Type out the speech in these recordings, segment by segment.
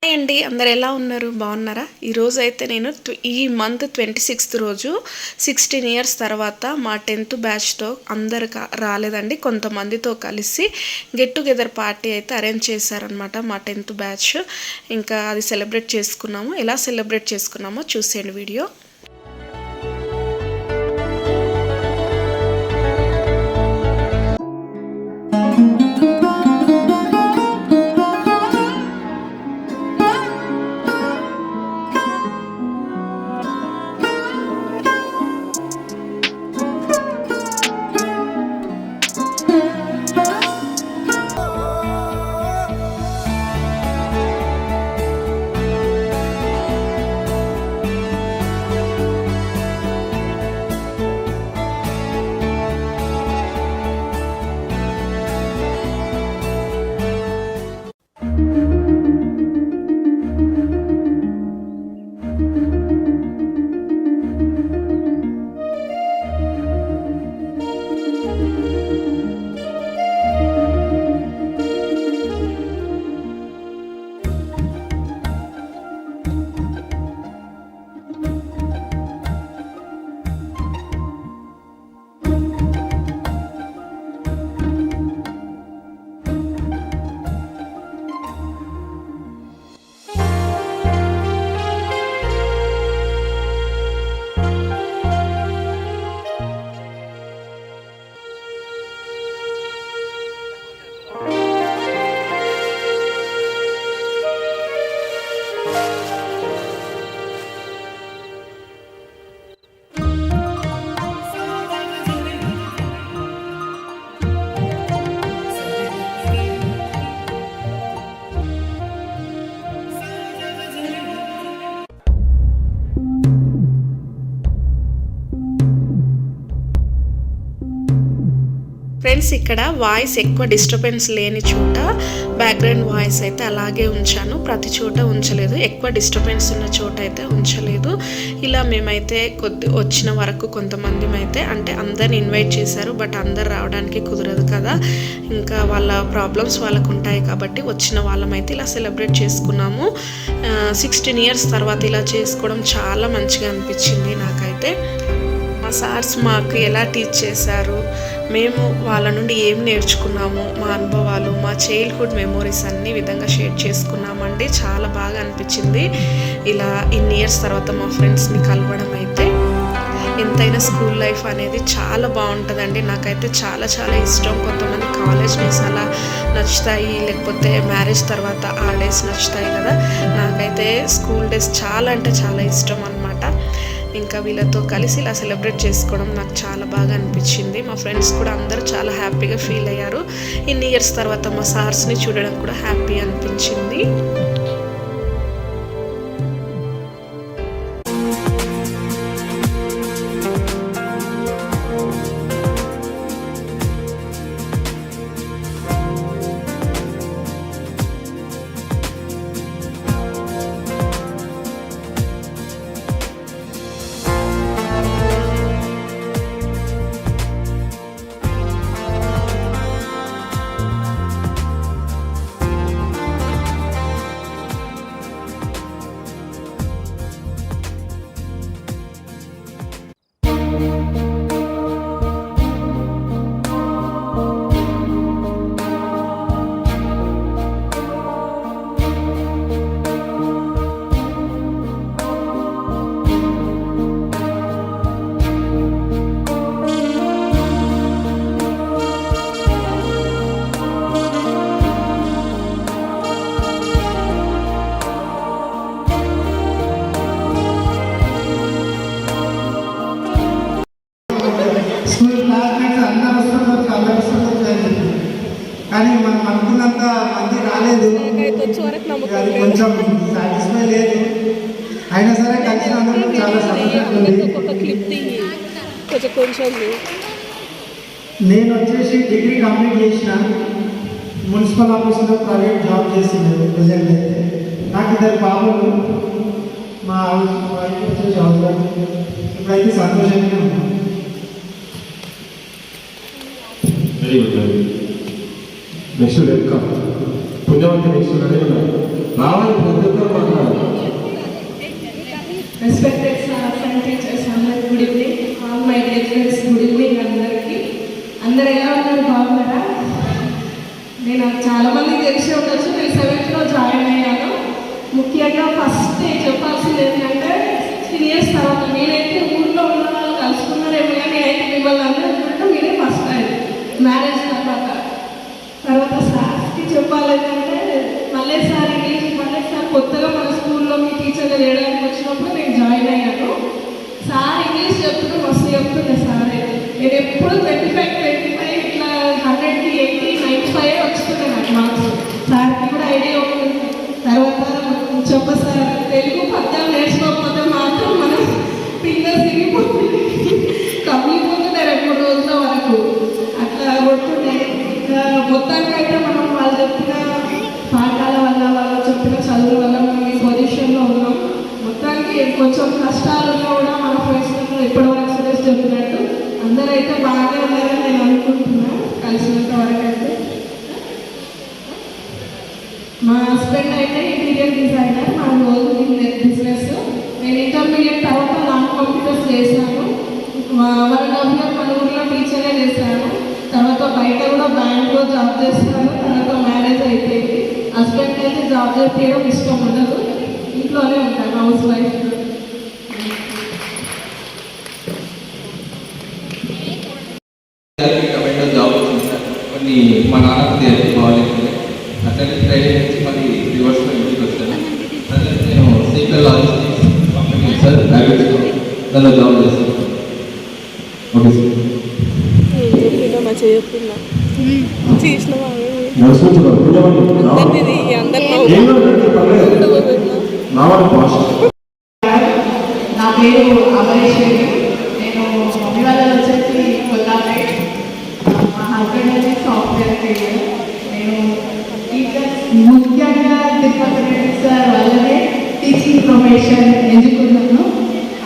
Hi అండి, అందరు ఎలా ఉన్నారు? బాగున్నారా? ఈరోజు అయితే నేను ఈ మంత్ 26th రోజు 16 ఇయర్స్ తర్వాత మా 10th బ్యాచ్తో అందరు రాలేదండి, కొంతమందితో కలిసి గెట్ టుగెదర్ పార్టీ అయితే అరేంజ్ చేశారనమాట మా 10th బ్యాచ్. ఇంకా అది సెలబ్రేట్ చేసుకున్నాము. ఎలా సెలబ్రేట్ చేసుకున్నామో చూసేయండి వీడియో. ఫ్రెండ్స్, ఇక్కడ వాయిస్ ఎక్కువ డిస్టర్బెన్స్ లేని చోట బ్యాక్గ్రౌండ్ వాయిస్ అయితే అలాగే ఉంచాను, ప్రతి చోట ఉంచలేదు. ఎక్కువ డిస్టర్బెన్స్ ఉన్న చోట అయితే ఉంచలేదు. ఇలా మేమైతే వచ్చిన వరకు కొంతమంది అయితే అంటే అందరిని ఇన్వైట్ చేశారు, బట్ అందరు రావడానికి కుదరదు కదా, ఇంకా వాళ్ళ ప్రాబ్లమ్స్ వాళ్ళకు ఉంటాయి కాబట్టి వచ్చిన వాళ్ళమైతే ఇలా సెలబ్రేట్ చేసుకున్నాము. 16 ఇయర్స్ తర్వాత ఇలా చేసుకోవడం చాలా మంచిగా అనిపించింది నాకైతే. మా సార్స్ మాకు ఎలా టీచ్ చేశారు, మేము వాళ్ళ నుండి ఏం నేర్చుకున్నాము, మా అనుభవాలు, మా చైల్డ్హుడ్ మెమోరీస్ అన్ని విధంగా షేర్ చేసుకున్నామండి. చాలా బాగా అనిపించింది ఇలా ఇన్ని ఇయర్స్ తర్వాత మా ఫ్రెండ్స్ని కలవడం. అయితే ఎంతైనా స్కూల్ లైఫ్ అనేది చాలా బాగుంటుందండి. నాకైతే చాలా చాలా ఇష్టం. కొంతమంది కాలేజ్ డేస్ అలా నచ్చుతాయి, లేకపోతే మ్యారేజ్ తర్వాత ఆ డేస్ నచ్చుతాయి కదా, నాకైతే స్కూల్ డేస్ చాలా అంటే చాలా ఇష్టం అన్నమాట. ఇంకా వీళ్ళతో కలిసి ఇలా సెలబ్రేట్ చేసుకోవడం నాకు చాలా బాగా అనిపించింది. మా ఫ్రెండ్స్ కూడా అందరూ చాలా హ్యాపీగా ఫీల్ అయ్యారు. ఇన్ని ఇయర్స్ తర్వాత మా సార్స్ని చూడడం కూడా హ్యాపీ అనిపించింది. కానీ మనం అనుకున్నంత మంది రాలేదు, కొంచెం సాటిస్ఫై లేదు. అయినా సరే కలిసినందుకు చాలా సంతోషంగా. నేను వచ్చేసి డిగ్రీ కంప్లీట్ చేసిన, మున్సిపల్ ఆఫీస్లో ప్రైవేట్ జాబ్ చేసింది ప్రజెంట్. అయితే నాకు ఇద్దరు బాబులు, మా వైఫ్ వచ్చేసి హౌస్బైఫ్. ఇప్పుడైతే సంతోషంగా ఉన్నాను. Very good. Next welcome Punyavathi next రావాలి. ప్రతి ముఖ్యంగా ఫస్ట్ చెప్పాల్సింది ఏంటంటే 16 years తర్వాత నేనైతే ఊళ్ళో ఉన్న వాళ్ళు కలుసుకున్నారేమో కానీ నేనైతే మిమ్మల్ని అందరూ మీరే ఫస్ట్ టైం మ్యారేజ్ తర్వాత సార్కి చెప్పాలంటే మళ్ళీ సార్ కొత్తగా మన స్కూల్లో మీ టీచర్గా చేయడానికి వచ్చినప్పుడు నేను జాయిన్ అయ్యాను. సార్ ఇంగ్లీష్ చెప్తుంటే మస్తు చెప్తుండే సార్. నేను ఎప్పుడు 25 ఇట్లా 100కి 80, 95 వస్తుండే నాకు మార్క్స్. సార్కి కూడా ఐడియా ఉంటుంది. తర్వాత సార్ తెలుగు పద్యాలు నేర్చుకోకపోతే మాత్రం మనం ఫింగర్స్ తిరిగిపోతుంది, కమిలిపోతుండే 2-3 రోజుల వరకు అట్లా కొడుతుండే. ఇంకా మొత్తానికైతే మనం వాళ్ళు చెప్పిన పాఠాల వల్ల వాళ్ళు చెప్పిన చదువుల వల్ల మనం ఈ పొజిషన్లో ఉన్నాం. మొత్తానికి కొంచెం కష్టాలు ఉన్నా కూడా మన ఫ్రెండ్స్ ఇప్పటివరకు సురేష్ చెప్పినట్టు అందరైతే బాగానే ఉన్నారని నేను అనుకుంటున్నాను. కలిసినంత వరకు అయితే మా హస్బెండ్ అయితే ఇంటీరియర్ డిజైనర్, మా రోజు బిజినెస్. నేను ఇంటర్మీడియట్ తర్వాత లాంగ్ కంప్యూటర్స్ చేశాను. 1.5 years మన ఊళ్ళో టీచరే చేశాను. తర్వాత బయట కూడా బ్యాంక్లో జాబ్ చేస్తాను. తర్వాత మ్యారేజ్ అయిపోయింది. హస్బెండ్ అయితే జాబ్ చేయడం ఇష్టం ఉండదు, ఇంట్లోనే ఉంటాను, హౌస్ వైఫ్. జాబ్ వచ్చింది సార్. కొన్ని మా నాన్నకి బాగాలేదు, అట్లనే ట్రైనింగ్ వచ్చి మళ్ళీ రివర్స్లో ఇంటికి వచ్చాను. అదే నేను సీక్వెల్ లాజిస్టిక్స్ కంపెనీ సార్ ప్రైవేట్స్లో దానిలో జాబ్ చేస్తాను. Okay sir. నా పేరు అమరేశ్వరి. నేను మమ్మీ వాళ్ళని వచ్చేసి కొల్లాపే. మా హస్బెండ్ వచ్చి సాఫ్ట్వేర్ ఫీల్డ్. నేను టీచర్స్ ముఖ్యంగా తిరుపతి రెడ్డి సార్ వల్లనే టీచింగ్ ప్రొఫెషన్ ఎంచుకున్నాను.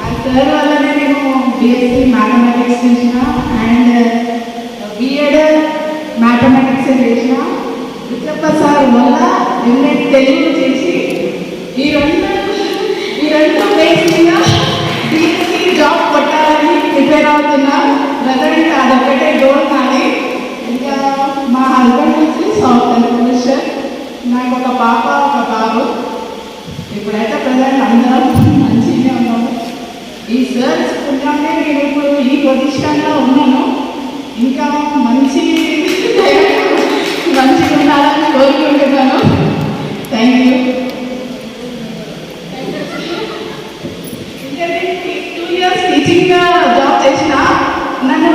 ఆ సార్ వల్లనే నేను బిఎస్సి మ్యాథమెటిక్స్ చేసిన అండ్ బిఎడ్ మ్యాథమెటిక్స్ చేసిన. విజయప్ప సార్ వల్ల ఎంఏ తెలుగు చేసి ఈ రెండు బేస్ మీద బిఎస్సి జాబ్ కొట్టాలని ప్రిపేర్ అవుతున్నా. ప్రజెంట్ అదొక్కటే గోల్ కానీ. ఇంకా మా హస్బెండ్ వచ్చి సాఫ్ట్వేర్ ప్రొఫెసర్. నాకు ఒక పాప ఒక బాబు. ఇప్పుడైతే ప్రజెంట్ అందరం మంచిగానే ఉన్నాము. ఈ సార్ పుణ్యాన్ని నేను ఇప్పుడు ఈ పొజిషన్లో ఉన్నాను. ఇంకా మంచిగా ఉండాలని కోరుకుంటున్నాను. Thank you. 2 years టీచింగ్గా జాబ్ చేసిన నన్ను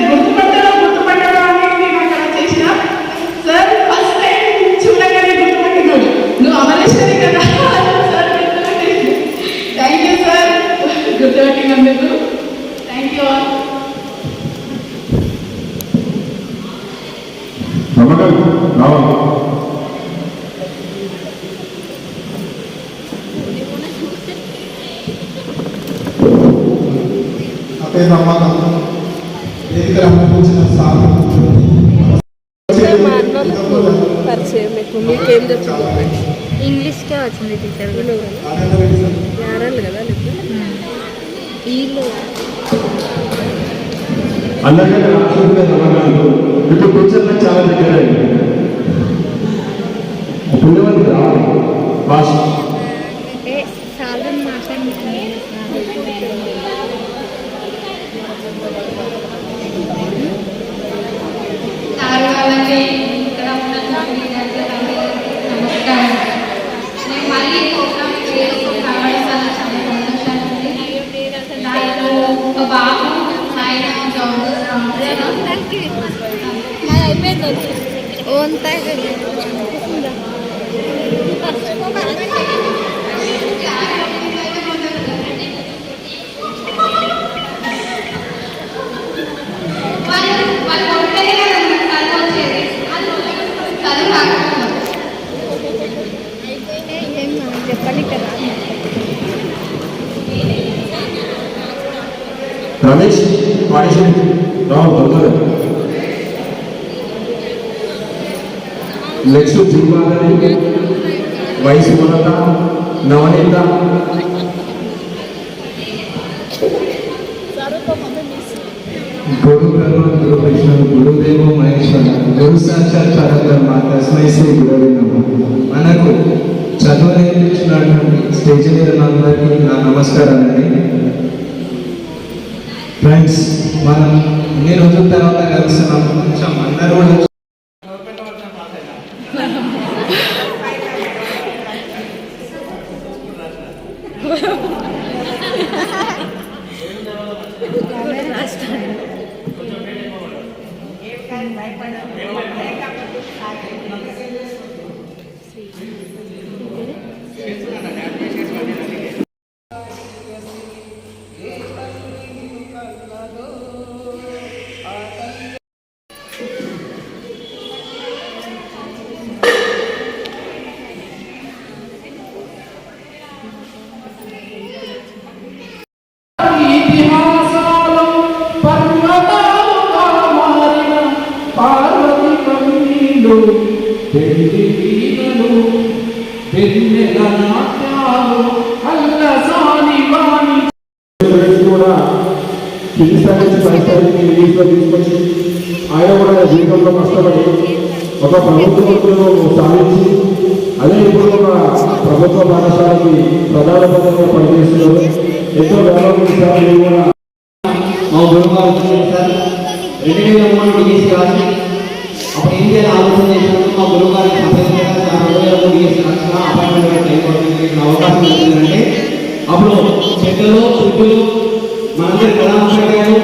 గుర్తుపట్టడం అనేది నేను అక్కడ చేసిన. సార్ ఫస్ట్ టైం చూడగానే గుర్తుపట్టినాడు, నువ్వు అమరేశ్వరి కదా సార్. థ్యాంక్ యూ సార్ గుర్తుపట్టినందుకు. Thank you all. మీకేం చెప్తుంది? ఇంగ్లీష్కే వచ్చింది టీచర్ కూడా యారాలు కదా వీళ్ళు అందరికీ నమస్కారాలు. ఇప్పుడు టీచర్లకు చాలా దగ్గర పుణ్యవంతి రావాలి భాష సాధన మాట్లాడుతున్నాను. సార్ వాళ్ళకి ఇక్కడ ఉన్న నమస్కారం. నేను మళ్ళీ ప్రోగ్రామ్ కావడం వల్ల చాలా సంతోషంగా ఉంది. దాంట్లో ఒక బాబు ఆయన చెప్పండి కదా. రమేష్ ఆడిషన్ రావు దొరకదు. నెక్స్ట్ జీవాలని వయసు కొలత నవనీత గురు బ్రహ్మ గురు విష్ణు గురుదేవ మహేశ్వర గురు సాక్షాత్ పరబ్రహ్మ తస్మై శ్రీ గురవే నమః. మనకు చదువు స్టేజ్ మీద అందరికీ నా నమస్కారాలండి. ఫ్రెండ్స్, మనం ఎన్ని రోజుల తర్వాత కలుస్తున్నాం. కొంచెం అందరూ కూడా ఇతిహాసాలు పర్వతాలుగా మారిన పార్వతి కన్నీళ్ళు, పెళ్లి వీణలు, వెన్నెల నాట్యాలు, అల్లసాని వాణి కూడా కింది స్థాయి నుంచి పై స్థాయికి రిలీజ్లో తీసుకొచ్చి ఆయన కూడా జీవితంలో కష్టపడి ఒక ప్రభుత్వ వృత్తులను సాధించి అదే ఇప్పుడు ఒక ప్రభుత్వ పాఠశాలకి ప్రధాన పదంగా పనిచేస్తున్నారు. ఎంతో గౌరవం సార్. మీరు కూడా మా గురుగారు సార్ 2003 డిఎస్సీ రాసి అప్పుడు ఏం చేయాలి ఆలోచన చేసినప్పుడు మా గురుగారికి సంప్రదించారు. 2003 డిఎస్సీ రాసిన అపాయింట్మెంట్ అయిపోతుంది, అవకాశం వచ్చిందంటే అప్పుడు చెట్లు పుట్టులు మనందరి కళాకారులు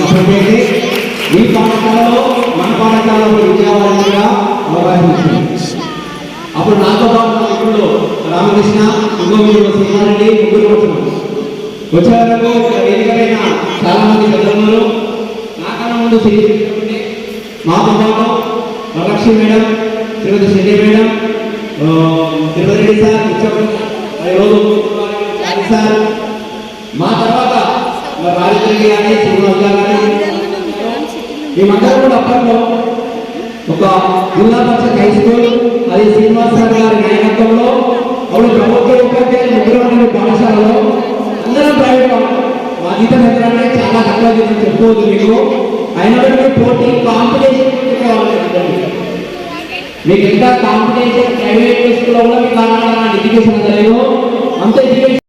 అప్పటికైతే ఈ పాఠశాలలో మన పాఠశాలలో విద్యావారిగా అవకాశం వచ్చింది. అప్పుడు నాతో పాటు ఇప్పుడు రామకృష్ణ, ఇంకొకరు శ్రీమారెడ్డి, ముగ్గురు వచ్చే వరకు వేదికైన చాలా మంది పెద్దలు నాకన్నా ముందు శ్రీ మాతో పాటు వరలక్ష్మి మేడం, శ్రీమతి శెట్టి మేడం, తిరుపతి రెడ్డి సార్, ఈరోజు సార్, మా తర్వాత రాజరెడ్డి గారి, శ్రీనివాస్ గారి, మేమందరం కూడా అప్పట్లో ఒక జిల్లా పరిషత్ హై స్కూల్, అది శ్రీనివాస్ సార్ గారి నాయకత్వంలో అప్పుడు ప్రభుత్వ ఉపాధ్యాయులు ముగ్గురు పాఠశాలలో అందరం ప్రైవేట్. మా జీతం ఎంతంటే చాలా తక్కువ జీతం చెప్పుకోవద్దు మీకు, అయినప్పటికీ పోటీ కాంపిటీషన్ మీకు ఎంత కాంపిటీషన్ ప్రైవేట్ స్కూల్లో కూడా మీకు అలాంటి ఎడ్యుకేషన్ అందలేదు అంత ఎడ్యుకేషన్.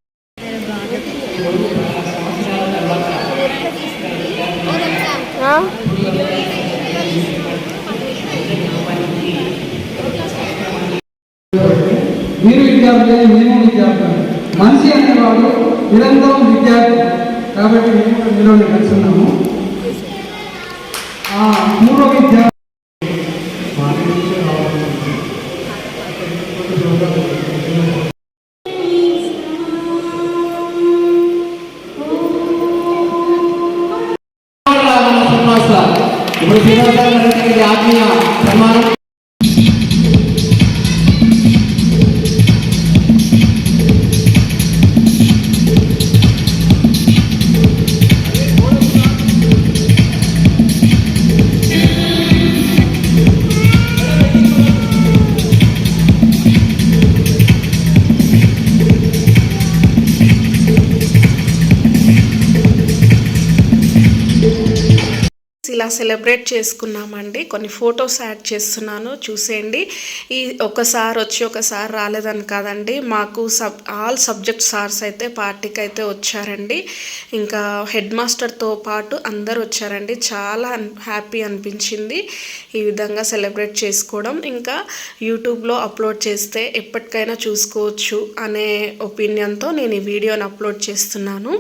మీరు విద్యార్థులే, మేము విద్యార్థులు. మనిషి అనేవాడు నిరంతరం విద్యార్థి కాబట్టి మేము కూడా మీలోనే కలుస్తున్నాము. పూర్వ విద్యార్థి ఇప్పుడు శ్రీనివాస్ గారి ఆత్మీయ ప్రమాణం. ఇలా సెలబ్రేట్ చేసుకున్నామండి. కొన్ని ఫొటోస్ యాడ్ చేస్తున్నాను చూసేయండి. ఈ ఒకసారి వచ్చి ఒకసారి రాలేదని కాదండి, మాకు ఆల్ సబ్జెక్ట్ సార్స్ అయితే పార్టీకి అయితే వచ్చారండి. ఇంకా హెడ్ మాస్టర్తో పాటు అందరు వచ్చారండి. చాలా హ్యాపీ అనిపించింది ఈ విధంగా సెలబ్రేట్ చేసుకోవడం. ఇంకా యూట్యూబ్లో అప్లోడ్ చేస్తే ఎప్పటికైనా చూసుకోవచ్చు అనే ఒపీనియన్తో నేను ఈ వీడియోని అప్లోడ్ చేస్తున్నాను.